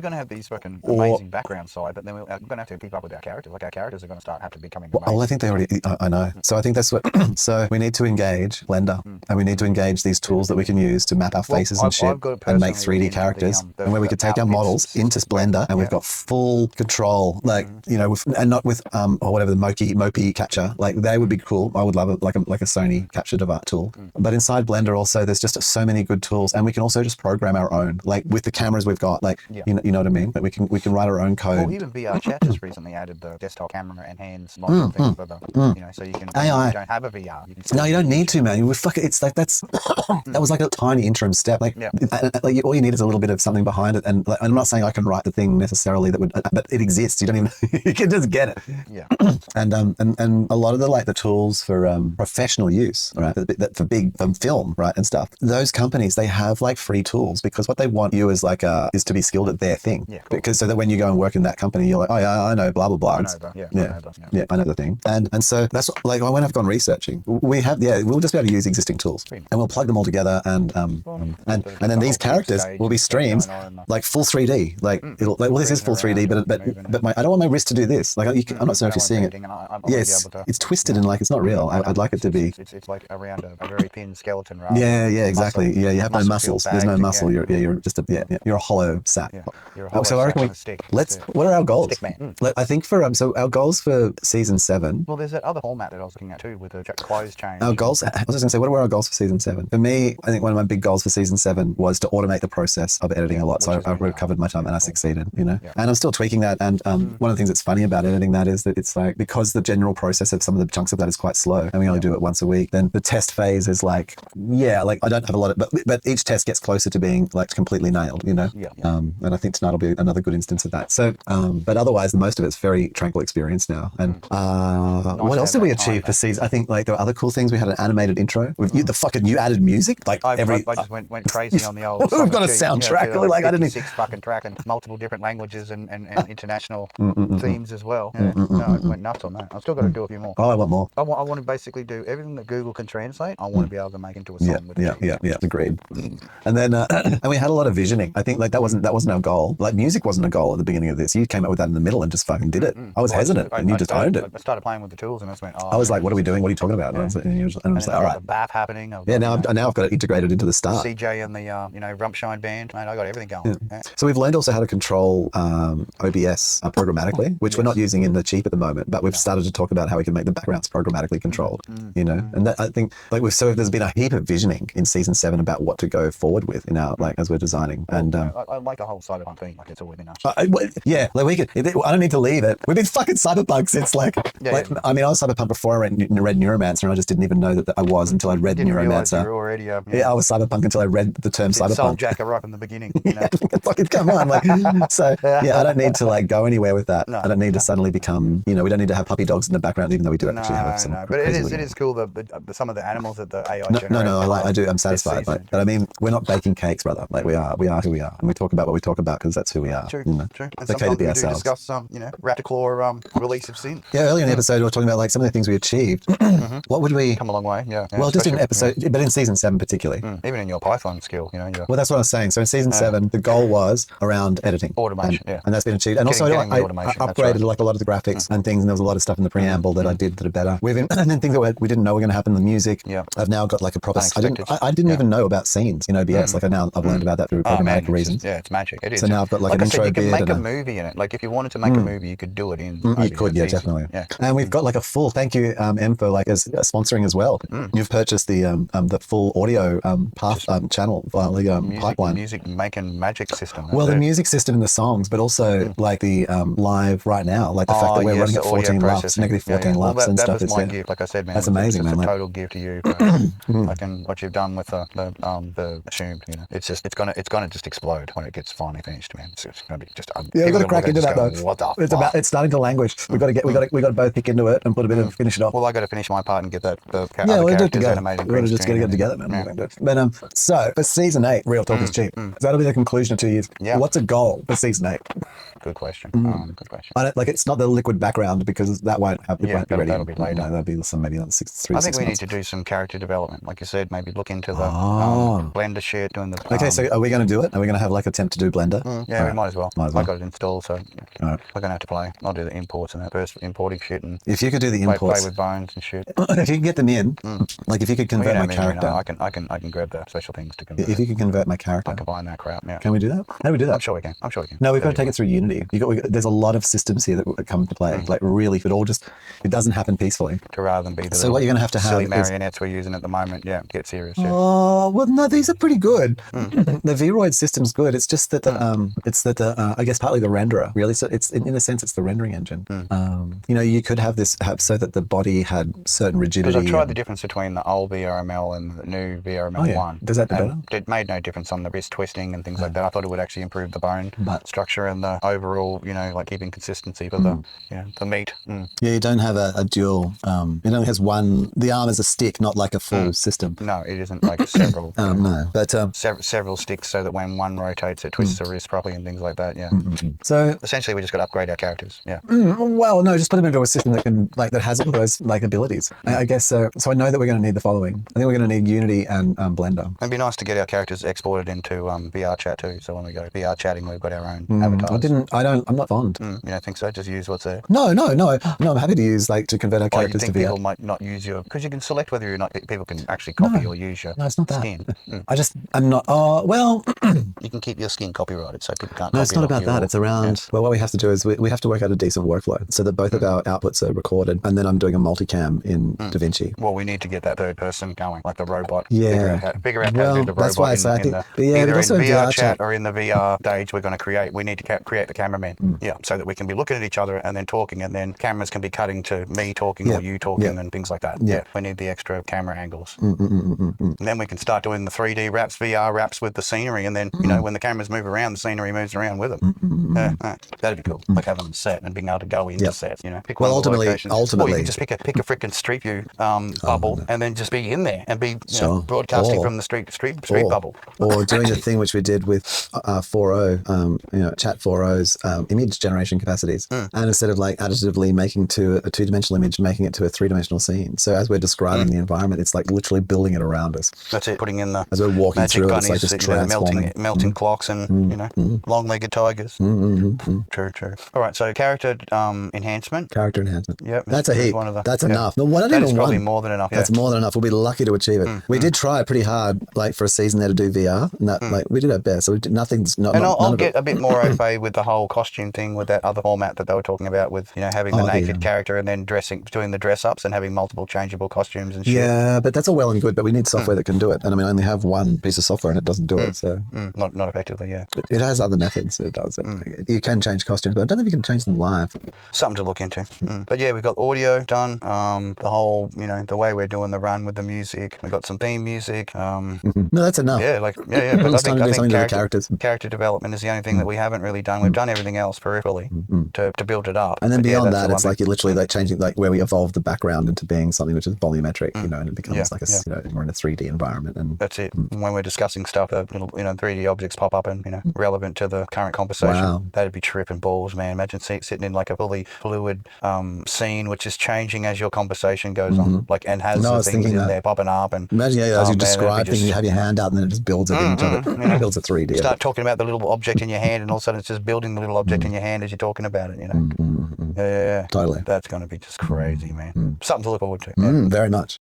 going to have these fucking amazing background side, but then we're going to have to keep up with our characters. Like our characters are going to start have to becoming amazing. Well, I think they already, I know. So I think that's what, so we need to engage Blender and we need to engage these tools that we can use to map our faces and shit and make 3D characters and where we could take our models into Blender and we've got full control, like, you know, and not with, or whatever, the Mopey capture, like they would be cool. I would love it, like a Sony capture device tool. But inside Blender also, there's just so many good tools and we can also just program our own, like with the cameras we've got, like, you know what I mean? Like we can write our own code. Well, even VR Chat just recently added the desktop camera and hands modeling thing for the, you know, so you can, AI. you don't have a VR. No, you don't need to, man. You fuck it. It's like, that's, that was like a tiny interim step. Like, like all you need is a little bit of something behind it. And like, I'm not saying I can write the thing necessarily that would, but it exists. You don't even, you can just get it. Yeah. And a lot of the tools for professional use, right? For big film, right? And stuff. Those companies, they have like free tools because what they want you is like, is to be skilled at their thing. Yeah, cool. Because so that when you go and work in that company, you're like, oh yeah, I know, blah, blah, blah. I know I know the thing. And so that's like, when I've gone researching, we have, we'll just be able to use existing tools and we'll plug them all together and then these characters will be streams like full 3D. Like it'll like, well, this is full 3D, but I don't want my wrist to do this. Like I'm not certain if you're seeing it. Yes, it's twisted and like it's not real. I'd like it to be. It's like around a very thin skeleton, right? Yeah, exactly. Yeah, you have no muscles. There's no muscle. You're just you're a hollow sack. So I reckon what are our goals? I think for so our goals for season 7. Well, there's that other format that I was looking at too with the clothes change. Our goals. I was just gonna say, what were our goals for season 7? For me, I think one of my big goals for season 7 was to automate the process of editing a lot. So I recovered my time and I succeeded. You know, and I'm still tweaking that. And one of the things that's funny about editing that is that it's like because the general process of some of the chunks of that is quite slow, and we only do it once a week. Then the test phase is like, like I don't have a lot of, but each test gets closer to being like completely nailed. You know, and I think tonight will be another good instance of that. So, but otherwise, most of it's very tranquil experience now. And what else did we achieve for season? I think like there were other cool things. We had an animated intro. You added music. Like I just went crazy on the old. We've got a soundtrack. Like I didn't 6 fucking track and multiple different languages and international themes as well. No, I went nuts on that. I've still got to do a few more. Oh, I want more. I want to basically do everything that Google can translate. I want to be able to make into a song. With it. Agreed. And then and we had a lot of visioning. I think like that wasn't our goal. Like music wasn't a goal at the beginning of this. You came up with that in the middle and just fucking did it. I was hesitant, and you just owned it. I started playing with the tools, and I just went. I was like, "What are we doing? What are you talking about?" And I was like, "All right." The bath happening. Now I've got it integrated into the start. CJ and the Rumpshine band, man, I got everything going. So we've learned also how to control OBS programmatically, which we're not using in the Cheep at the moment, but we've started to talk about how we can make the backgrounds programmatically controlled. You know, and that I think like there's been a heap of visioning in season 7 about what to go forward with in our as we're designing. And I like the whole cyberpunk thing. Like it's always been nice. Like we could. I don't need to leave it. We've been fucking cyberpunk since I was cyberpunk before I read Neuromancer, and I just didn't even know that I was until I read Neuromancer. Already, I was cyberpunk until I read the term cyberpunk. Soul Jacker right from the beginning. You know? Fucking come on, so I don't need to go anywhere with that. I don't need to suddenly become. We don't need to have puppy dogs in the background, even though we do actually have some. But it is cool. Some of the animals that the AI generates. No, I do. I'm satisfied. But I mean, we're not baking cakes, brother. Like we are who we are, and we talk about what we talk about because that's who we are. True. And okay to be ourselves. Discuss Raptor release of Sin. Yeah, earlier in the episode we were talking about some of the things we achieved. What would we come a long way? Yeah. Well, just in an episode, but in season 7 particularly. Even in your Python skill, Well, that's what I was saying. So in season 7, the goal was around editing, automation, and that's been achieved. And also, I upgraded a lot of the graphics and things, and there was a lot of stuff in the preamble that I did that are better. And then things that we didn't know were going to happen. The music. Yeah. I've now got a proper. I didn't even know about scenes in OBS. I've learned about that through programmatic reasons. Yeah, it's magic. It is. So now I've got an intro you can bit. Make a movie in it. Like if you wanted to make a movie, you could do it in. You could, definitely. Yeah. And we've got a full thank you, Em, for as sponsoring as well. You've purchased the full audio path channel via the pipeline. Music making magic system. Well, the music system and the songs, but also the live right now, the fact that we're running at 14 LUPS, negative 14 LUPS and stuff. That was my gift, like I said, man. That's amazing, man. It's a total gift to you. What you've done with the assumed, it's gonna just explode when it gets finally finished, man. It's gonna be just. We've got to crack into that though. What the? It's starting to languish. We got to both pick into it and put a bit of finish it off. Well, I got to finish my part and get that. We'll do it together. We're just going to get it together, man. But so for season 8, Real Talk is Cheap. So that'll be the conclusion of 2 years. Yeah. What's a goal for season 8? Good question. Good question. I don't, it's not the liquid background because that won't have. That'll be later. That'll be maybe 3 I think we need to do some character development, like you said. Maybe look into the Blender shit, doing the. Okay, so are we going to do it? Are we going to have attempt to do Blender? Yeah, we might as well. Might as well. I got it installed, so All right. we're gonna have to play. I'll do the imports and that first importing shit and If you could do the play imports, with bones and shit. if you could get them in, like if you could Well, convert you know my me, character, I can grab the special things to convert. if you could convert my I character, combine that crap. Yeah. can we do that? How do we do that? I'm sure we can. No, we've got to take it through Unity. There's a lot of systems here that come into play. Like really, if it doesn't happen peacefully. To rather than be the So what you're going to have silly is marionettes we're using at the moment. Yeah, get serious. Yeah. oh well, no, these are pretty good. The Vroid system's good. It's just that I guess partly the renderer really. So it's in a sense it's the rendering engine. You could have so that the body had certain rigidity. Because I've tried the difference between the old VRML and the new VRML 1. Does that do better? It made no difference on the wrist twisting and things like that. I thought it would actually improve the bone structure and the overall, like keeping consistency for the meat. Yeah, you don't have a dual. It only has one. The arm is a stick, not like a full system. No, it isn't like several. No, but several sticks so that when one rotates, it twists the wrist properly and things like that. Yeah. So essentially, we just got to upgrade our characters. Yeah. Well, no, just put them into a system that has all those abilities. I guess so. So I know that we're going to need the following. I think we're going to need Unity and Blender. It'd be nice to get our characters exported into VR chat too. So when we go VR chatting, we've got our own avatars. I'm not fond. You don't think so? Just use what's there. No. I'm happy to use to convert our characters you to think VR. people might not use because you can select whether or not people can actually copy or use your it's not that. skin. I'm not. Oh well. You can keep your skin copyrighted, so people can't. No, it's not about that. It's around. Well, what we have to do is we have to work out a decent workflow so that both of our outputs are recorded, and then I'm doing a multicam in DaVinci. Well, we need to get that third person going, like the robot. Yeah. Figure out how to do the robot. That's why. So I think either also in VR VR chat or in the VR stage we're going to create. We need to create the cameraman. Yeah, so that we can be looking at each other and then talking, and then cameras can be cutting to me talking or you talking and things like that. Yeah, we need the extra camera angles. And then we can start doing the 3D wraps, VR wraps with the scenery, and then when the cameras move around, the scenery moves around with them. That'd be cool. Like having them set and being able to go into sets. Pick one of the locations. Ultimately, or you can just pick a freaking Street View bubble and then just be in there and be broadcasting from the street bubble. Or doing the thing which we did with 4.0, Chat 4.0's image generation capacities, and instead of like additively making to a two-dimensional image, making it to a three-dimensional scene. So as we're describing the environment, it's like literally building it around us. That's it. Putting in the as we're walking magic through it, bunnies, it's like just transforming. melting clocks and long-legged tigers. True. All right. So character enhancement. Character enhancement. Yep. That's a heap. That's enough. No, not that even is probably one. more than enough. That's more than enough. We'll be lucky to achieve it. We did try pretty hard, like for a season there to do VR, and that like we did our best. So nothing's not. And I'll get a bit more au fait with the whole costume thing with that other format that they were talking about with having the naked character and then doing the dress ups and having multiple changeable costumes and shit. Yeah, but that's all well and good. But we need software that can do it. And I mean, I only have one piece of software and it doesn't do it. So not effectively. Yeah. It has other methods. It does. You can change costumes, but I don't think you can change them live. Something to look into. But yeah, we've got audio done. The whole the way we're doing the run with the music. We've got some theme music. No, that's enough. Yeah, but I think character development is the only thing that we haven't really done. We've done everything else peripherally to build it up. And then beyond that, it's like you're literally like changing like where we evolve the background into being something which is volumetric, and it becomes like we're in a 3D environment. And that's it. When we're discussing stuff, little 3D objects pop up and relevant to the current conversation. Wow. That'd be tripping balls, man. Imagine sitting in like a fully fluid scene which is changing as your conversation goes on, like and has the things in there popping up. And imagine as you describe things, you have your hand out and then it just builds it into it. Builds a 3D. You start talking about the little object in your hand, and all of a sudden it's just building the little object in your hand as you're talking about it. Yeah. Totally. That's going to be just crazy, man. Something to look forward to. Very much.